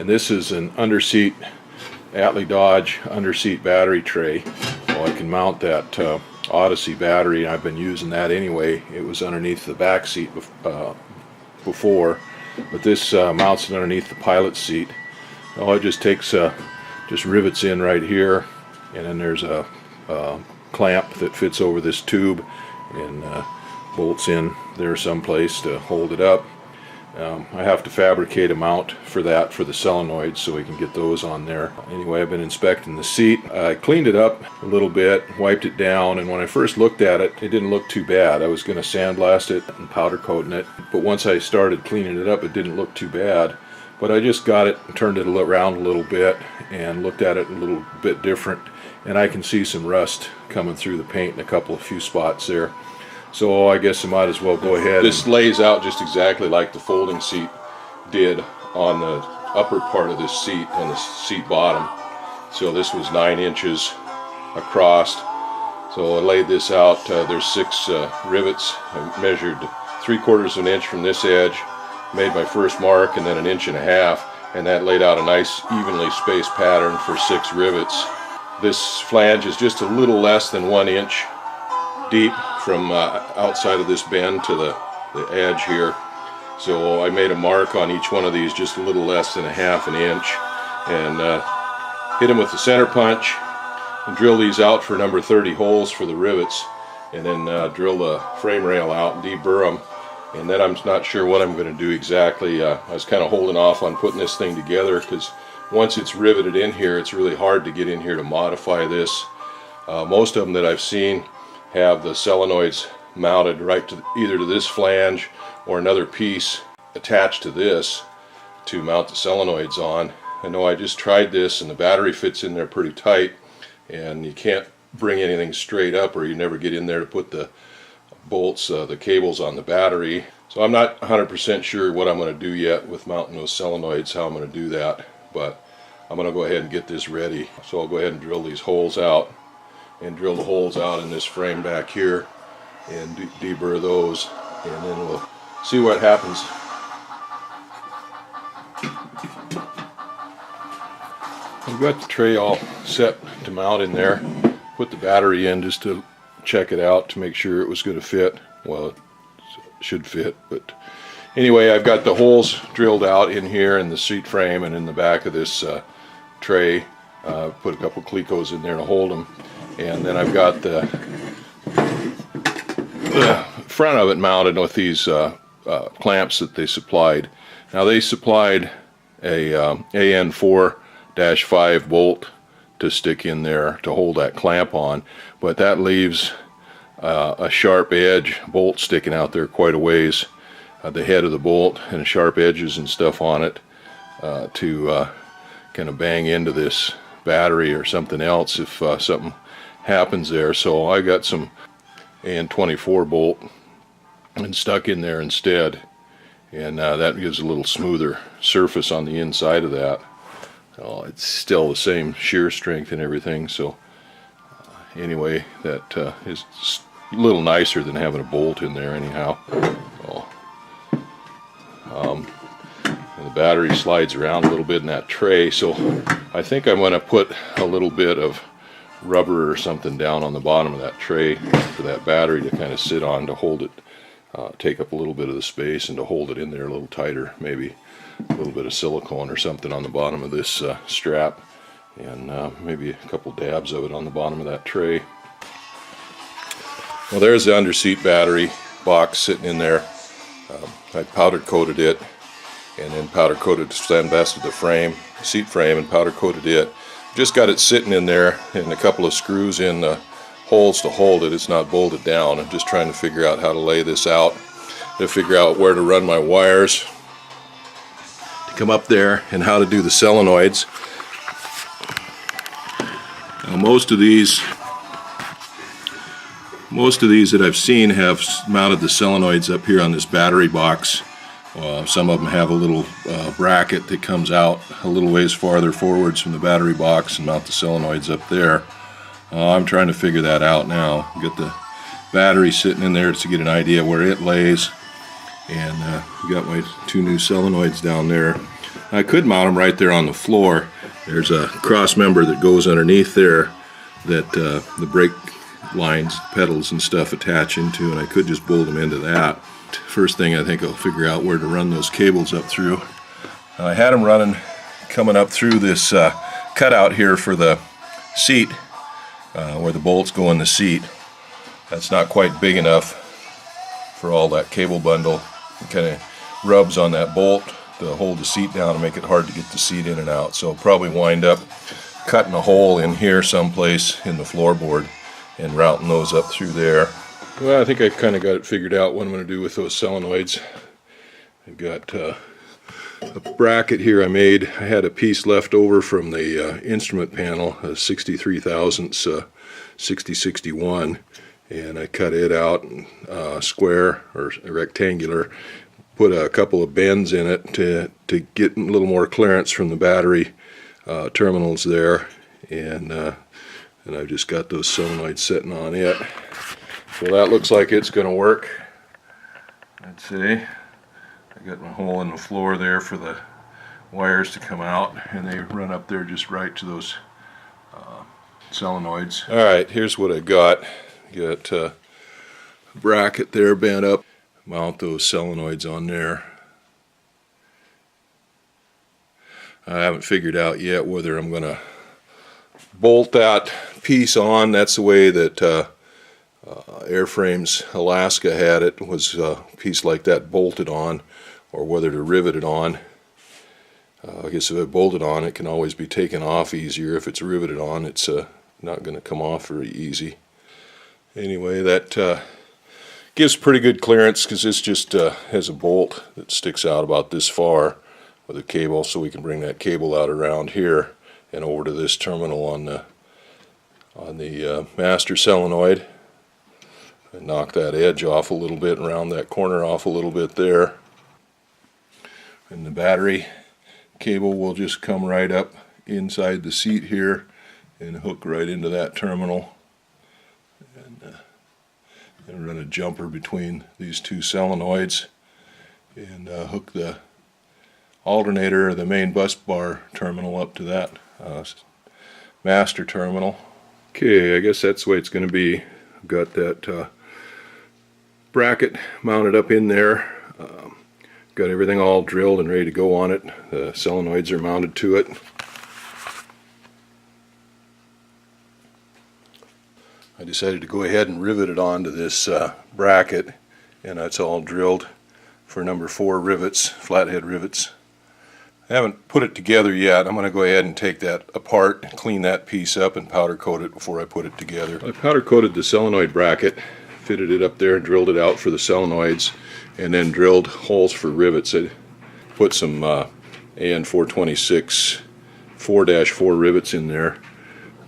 And this is an underseat Attlee Dodge underseat battery tray. Well, I can mount that Odyssey battery. I've been using that anyway. It was underneath the back seat before, but this mounts it underneath the pilot seat. All it just takes just rivets in right here, and then there's a clamp that fits over this tube and bolts in there someplace to hold it up. I have to fabricate a mount for that for the solenoids so we can get those on there. Anyway, I've been inspecting the seat. I cleaned it up a little bit, wiped it down, and when I first looked at it, it didn't look too bad. I was going to sandblast it and powder coating it, but once I started cleaning it up, it didn't look too bad. But I just got it and turned it around a little bit and looked at it a little bit different, and I can see some rust coming through the paint in a few spots there. So I guess I might as well go ahead. This lays out just exactly like the folding seat did on the upper part of this seat, on the seat bottom. So this was 9 inches across. So I laid this out. There's 6 rivets. I measured 3/4 of an inch from this edge, made my first mark, and then 1.5 inches, and that laid out a nice evenly spaced pattern for 6 rivets. This flange is just a little less than 1 inch deep from outside of this bend to the edge here. So I made a mark on each one of these just a little less than 1/2 inch, and hit them with the center punch and drill these out for number 30 holes for the rivets, and then drill the frame rail out and deburr them. And then I'm not sure what I'm going to do exactly. I was kind of holding off on putting this thing together because once it's riveted in here, it's really hard to get in here to modify this. Most of them that I've seen have the solenoids mounted right to either to this flange or another piece attached to this to mount the solenoids on. I know I just tried this, and the battery fits in there pretty tight, and you can't bring anything straight up or you never get in there to put the bolts, the cables on the battery. So I'm not 100% sure what I'm going to do yet with mounting those solenoids, how I'm going to do that, but I'm going to go ahead and get this ready. So I'll go ahead and drill these holes out, and drill the holes out in this frame back here and deburr those, and then we'll see what happens. I've got the tray all set to mount in there. Put the battery in just to check it out to make sure it was going to fit. Well, it should fit, but anyway, I've got the holes drilled out in here in the seat frame and in the back of this tray. Put a couple Clecos in there to hold them. And then I've got the front of it mounted with these clamps that they supplied. Now they supplied a AN4-5 bolt to stick in there to hold that clamp on, but that leaves a sharp edge bolt sticking out there quite a ways, the head of the bolt, and sharp edges and stuff on it to kind of bang into this battery or something else if something happens there. So I got some AN24 bolt and stuck in there instead, and that gives a little smoother surface on the inside of that. It's still the same shear strength and everything, so anyway, that is a little nicer than having a bolt in there anyhow. And the battery slides around a little bit in that tray, so I think I'm going to put a little bit of rubber or something down on the bottom of that tray for that battery to kind of sit on to hold it, take up a little bit of the space, and to hold it in there a little tighter. Maybe a little bit of silicone or something on the bottom of this strap, and maybe a couple dabs of it on the bottom of that tray. Well, there's the underseat battery box sitting in there. I powder coated it, and then powder coated, sandblasted the frame, seat frame, and powder coated it. Just got it sitting in there, and a couple of screws in the holes to hold it. It's not bolted down. I'm just trying to figure out how to lay this out, to figure out where to run my wires to come up there, and how to do the solenoids. Now, most of these that I've seen have mounted the solenoids up here on this battery box. Some of them have a little bracket that comes out a little ways farther forwards from the battery box and mount the solenoids up there. I'm trying to figure that out now. Get the battery sitting in there to get an idea where it lays, and got my 2 new solenoids down there. I could mount them right there on the floor. There's a cross member that goes underneath there that the brake lines, pedals and stuff attach into, and I could just bolt them into that. First thing, I think I'll figure out where to run those cables up through. I had them running, coming up through this cutout here for the seat, where the bolts go in the seat. That's not quite big enough for all that cable bundle. It kind of rubs on that bolt to hold the seat down and make it hard to get the seat in and out. So I'll probably wind up cutting a hole in here someplace in the floorboard and routing those up through there. Well, I think I've kind of got it figured out what I'm going to do with those solenoids. I've got a bracket here I made. I had a piece left over from the instrument panel, a 63 thousandths 6061, and I cut it out square or rectangular, put a couple of bends in it to get a little more clearance from the battery terminals there, and I've just got those solenoids sitting on it. So that looks like it's going to work. Let's see. I got my hole in the floor there for the wires to come out, and they run up there just right to those solenoids. Alright, here's what I got. Got a bracket there bent up. Mount those solenoids on there. I haven't figured out yet whether I'm going to bolt that piece on. That's the way that Airframes Alaska had it, was a piece like that bolted on, or whether to rivet it on. I guess if it bolted on, it can always be taken off easier. If it's riveted on, it's not going to come off very easy. Anyway, that gives pretty good clearance, because this just has a bolt that sticks out about this far with a cable, so we can bring that cable out around here and over to this terminal on the master solenoid, and knock that edge off a little bit, and round that corner off a little bit there. And the battery cable will just come right up inside the seat here and hook right into that terminal, and run a jumper between these two solenoids, and hook the alternator or the main bus bar terminal up to that master terminal. Okay, I guess that's the way it's going to be. I've got that bracket mounted up in there. Got everything all drilled and ready to go on it. The solenoids are mounted to it. I decided to go ahead and rivet it onto this bracket, and that's all drilled for number 4 rivets, flathead rivets. I haven't put it together yet. I'm going to go ahead and take that apart, clean that piece up, and powder coat it before I put it together. I powder coated the solenoid bracket, fitted it up there and drilled it out for the solenoids, and then drilled holes for rivets. I put some AN 426 4-4 rivets in there.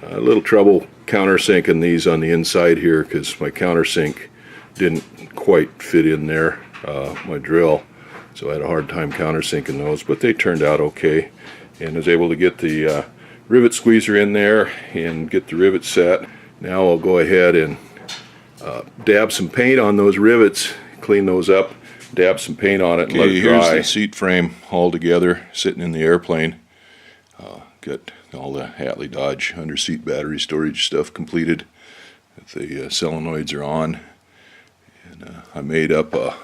A little trouble countersinking these on the inside here, because my countersink didn't quite fit in there, my drill. So I had a hard time countersinking those, but they turned out okay, and was able to get the rivet squeezer in there and get the rivets set. Now I'll go ahead and dab some paint on those rivets, clean those up, dab some paint on it, and let it dry. Here's the seat frame all together, sitting in the airplane. Got all the Attlee Dodge underseat battery storage stuff completed. The solenoids are on, and I made up a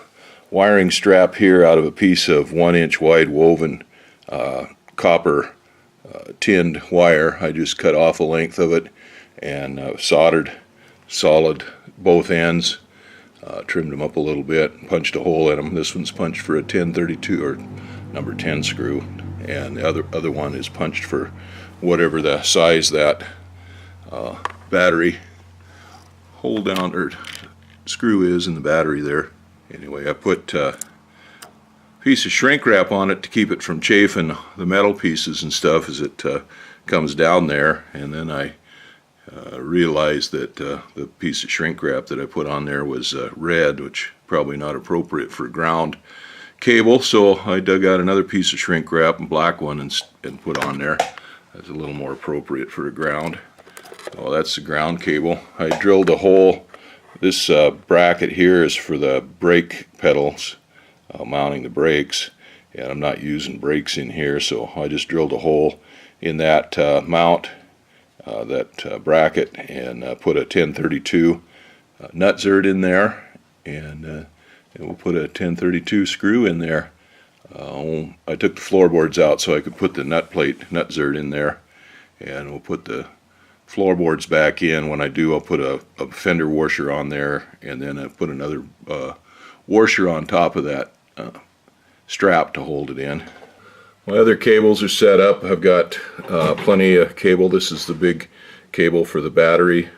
wiring strap here out of a piece of 1-inch wide woven copper tinned wire. I just cut off a length of it and soldered solid both ends, trimmed them up a little bit, punched a hole in them. This one's punched for a 1032 or number 10 screw, and the other one is punched for whatever the size that battery hold down or screw is in the battery there. Anyway, I put a piece of shrink wrap on it to keep it from chafing the metal pieces and stuff as it comes down there, and then I realized that the piece of shrink wrap that I put on there was red, which probably not appropriate for ground cable, so I dug out another piece of shrink wrap, a black one, and put on there. That's a little more appropriate for a ground. Oh, that's the ground cable. I drilled a hole. This bracket here is for the brake pedals, mounting the brakes, and I'm not using brakes in here, so I just drilled a hole in that mount, that bracket, and put a 1032 nut zert in there, and we'll put a 1032 screw in there. I took the floorboards out so I could put the nut zert in there, and we'll put the floorboards back in. When I do, I'll put a fender washer on there, and then I put another washer on top of that strap to hold it in. My other cables are set up. I've got plenty of cable. This is the big cable for the battery,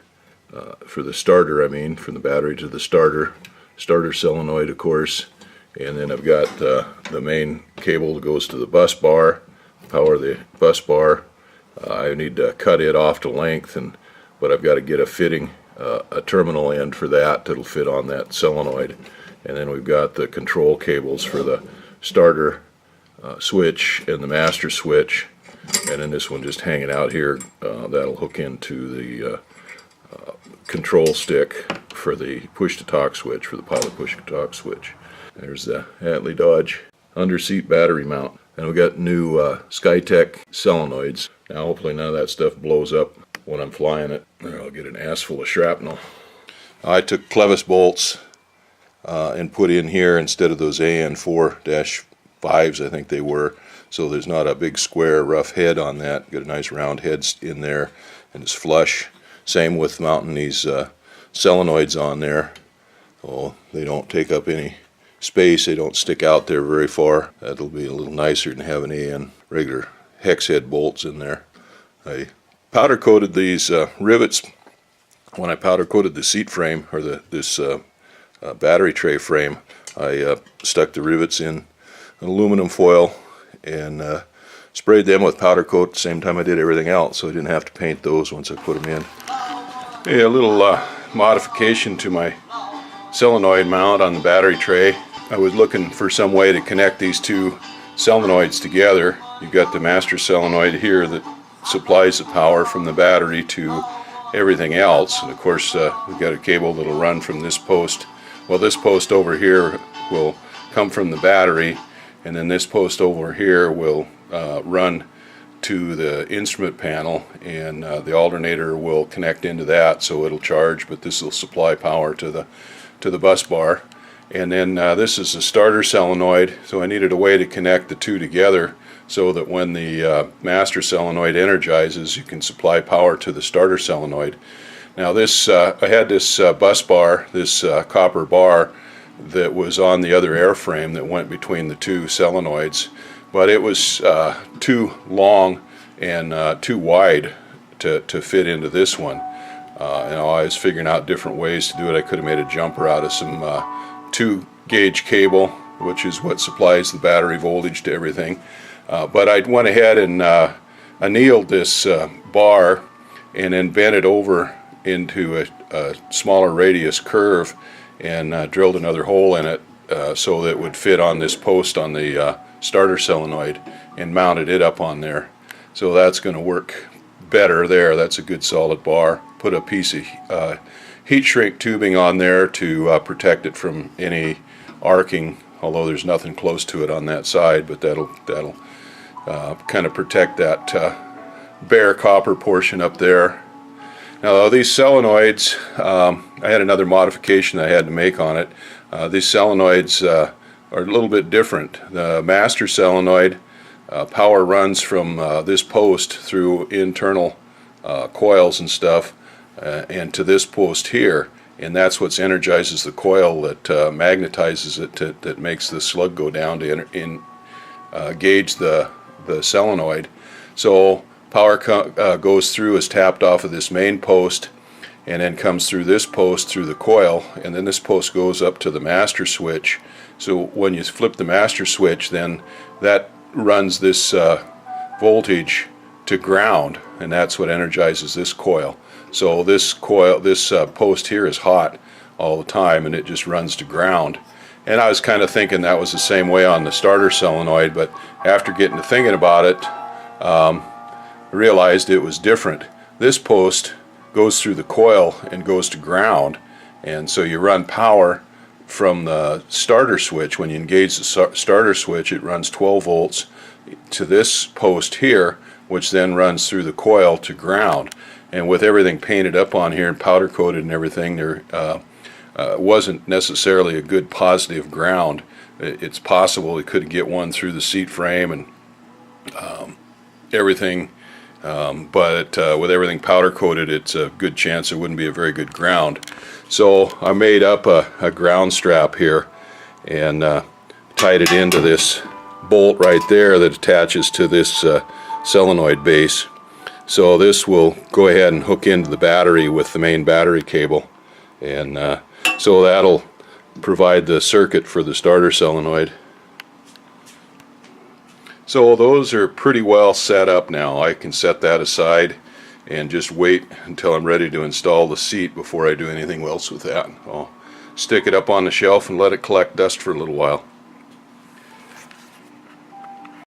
for the starter, I mean, from the battery to the starter solenoid, of course. And then I've got the main cable that goes to the bus bar, power the bus bar. I need to cut it off to length, but I've got to get a fitting, a terminal end for that that'll fit on that solenoid. And then we've got the control cables for the starter switch and the master switch, and then this one just hanging out here, that'll hook into the control stick for the push-to-talk switch, for the pilot push-to-talk switch. There's the Attlee Dodge underseat battery mount. And we got new SkyTech solenoids. Now hopefully none of that stuff blows up when I'm flying it. There, I'll get an ass full of shrapnel. I took clevis bolts and put in here instead of those AN4-5s, I think they were, so there's not a big square rough head on that. Got a nice round head in there, and it's flush. Same with mounting these solenoids on there. Oh, they don't take up any space, they don't stick out there very far. That'll be a little nicer than having AN regular hex head bolts in there. I powder coated these rivets when I powder coated the seat frame, or this battery tray frame. I stuck the rivets in aluminum foil and sprayed them with powder coat at the same time I did everything else, so I didn't have to paint those once I put them in. Yeah, a little modification to my solenoid mount on the battery tray. I was looking for some way to connect these two solenoids together. You've got the master solenoid here that supplies the power from the battery to everything else, and of course we've got a cable that'll run from this post. Well, this post over here will come from the battery, and then this post over here will run to the instrument panel, and the alternator will connect into that, so it'll charge, but this will supply power to the bus bar. And then this is a starter solenoid, so I needed a way to connect the two together so that when the master solenoid energizes, you can supply power to the starter solenoid. Now this, I had this bus bar, this copper bar that was on the other airframe that went between the two solenoids, but it was too long and too wide to fit into this one. I was figuring out different ways to do it. I could have made a jumper out of some 2-gauge cable, which is what supplies the battery voltage to everything. But I went ahead and annealed this bar and then bent it over into a smaller radius curve and drilled another hole in it so that it would fit on this post on the starter solenoid, and mounted it up on there. So that's going to work better there. That's a good solid bar. Put a piece of heat shrink tubing on there to protect it from any arcing, although there's nothing close to it on that side, but that'll kind of protect that bare copper portion up there. Now these solenoids, I had another modification I had to make on it. These solenoids are a little bit different. The master solenoid power runs from this post through internal coils and stuff and to this post here, and that's what energizes the coil that magnetizes it, that makes the slug go down to engage the solenoid. So power goes through, is tapped off of this main post, and then comes through this post through the coil, and then this post goes up to the master switch. So when you flip the master switch, then that runs this voltage to ground, and that's what energizes this coil. So this post here is hot all the time, and it just runs to ground. And I was kind of thinking that was the same way on the starter solenoid, but after getting to thinking about it, I realized it was different. This post goes through the coil and goes to ground, and so you run power from the starter switch. When you engage the starter switch, it runs 12 volts to this post here, which then runs through the coil to ground. And with everything painted up on here and powder coated and everything, there wasn't necessarily a good positive ground. It's possible we could get one through the seat frame and everything, but with everything powder coated, it's a good chance it wouldn't be a very good ground. So I made up a ground strap here and tied it into this bolt right there that attaches to this solenoid base. So this will go ahead and hook into the battery with the main battery cable, and so that'll provide the circuit for the starter solenoid. So those are pretty well set up now. I can set that aside and just wait until I'm ready to install the seat before I do anything else with that. I'll stick it up on the shelf and let it collect dust for a little while.